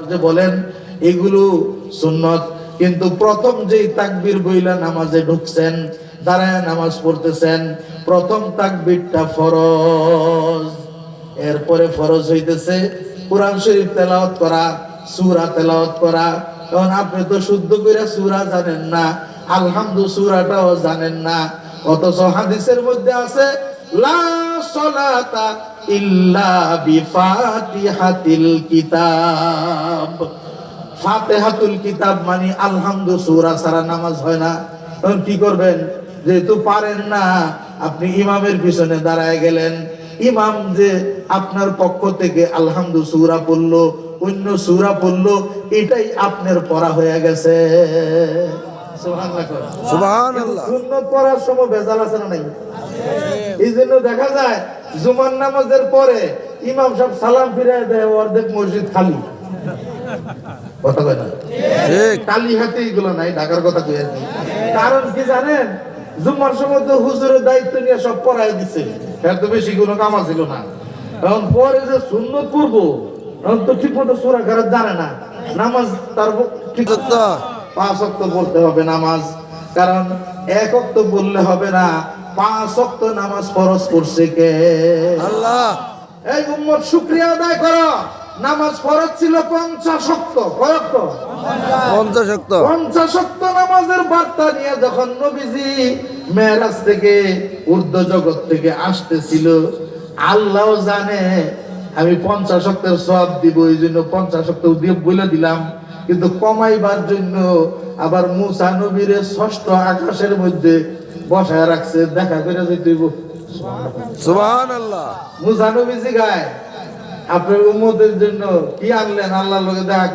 যে বলেন এগুলো সুন্নত, কিন্তু প্রথম যেই তাকবীর বইলা নামাজে ঢুকছেন, দাঁড়ায় নামাজ পড়তেছেন, প্রথম তাকবীরটা ফরজ। এরপরে ফরজ হইতেছে কোরআন শরীফ তেলাওয়াত করা, সূরা তেলাওয়াত করা। কারণ আপনি তো শুদ্ধ করে সূরা জানেন না, আলহামদু সূরাটাও জানেন না। অথচ হাদিসের মধ্যে আছে লা সালাতা ইল্লা বিফাতিহাতিল কিতাব। ফাতিহাতুল কিতাব মানে আলহামদু সূরা ছাড়া নামাজ হয় না। তখন কি করবেন? যেহেতু পারেন না, আপনি ইমামের পিছনে দাঁড়ায় গেলেন, ইমাম যে আপনার পক্ষ থেকে আলহামদু সূরা পড়লো, অন্য সূরা পড়লো, এটাই আপনার পড়া হয়ে গেছে। সুবহানাল্লাহ। সুন্নাত পড়ার সময় ভেজাল আছে না নাই? এই জন্য দেখা যায় জুমার নামাজের পরে ইমাম সাহেব সালাম ফিরায় দেয়, অর্ধেক মসজিদ খালি। কথা কয় না? খালি হাতে এগুলো নাই, ঢাকার কথা কই আর কি। কারণ কি জানেন? জুমার সময় তো হুজুরের দায়িত্ব নিয়ে সব পড়ায় দিছে, এর তো বেশি কোনো কাম ছিল না। এখন পরে যে সুন্নত পড়বো, এখন তো ঠিক মতো সূরা কেরাত জানে না, নামাজ তার ঠিক 5 ওয়াক্ত পড়তে হবে নামাজ। কারণ 1 ওয়াক্ত বললে হবে না, 5 ওয়াক্ত নামাজ ফরজ করছে কে? আল্লাহ। এই উম্মত শুকরিয়া আদায় করো, নামাজ ফরজ ছিল 50 ওয়াক্ত। কয় ওয়াক্ত? 50 ওয়াক্ত। 50 ওয়াক্ত নামাজের বার্তা নিয়ে যখন নবীজি মেরাজ থেকে ঊর্ধ্ব জগৎ থেকে আসতেছিল, আল্লাহ জানে আমি 50 ওয়াক্তের সওয়াব দিব, এই জন্য 50 ওয়াক্ত দিয়ে বলে দিলাম। কিন্তু কমাইবার জন্য আবার মুসা নবীরে 6ষ্ঠ আকাশের মধ্যে বসায় রাখছে, দেখা করে যেতে হইব। সুবহানাল্লাহ। মুসা নবী জিগায় আপনার উম্মতের জন্য কি আনলেন? আল্লাহর লগে দেখা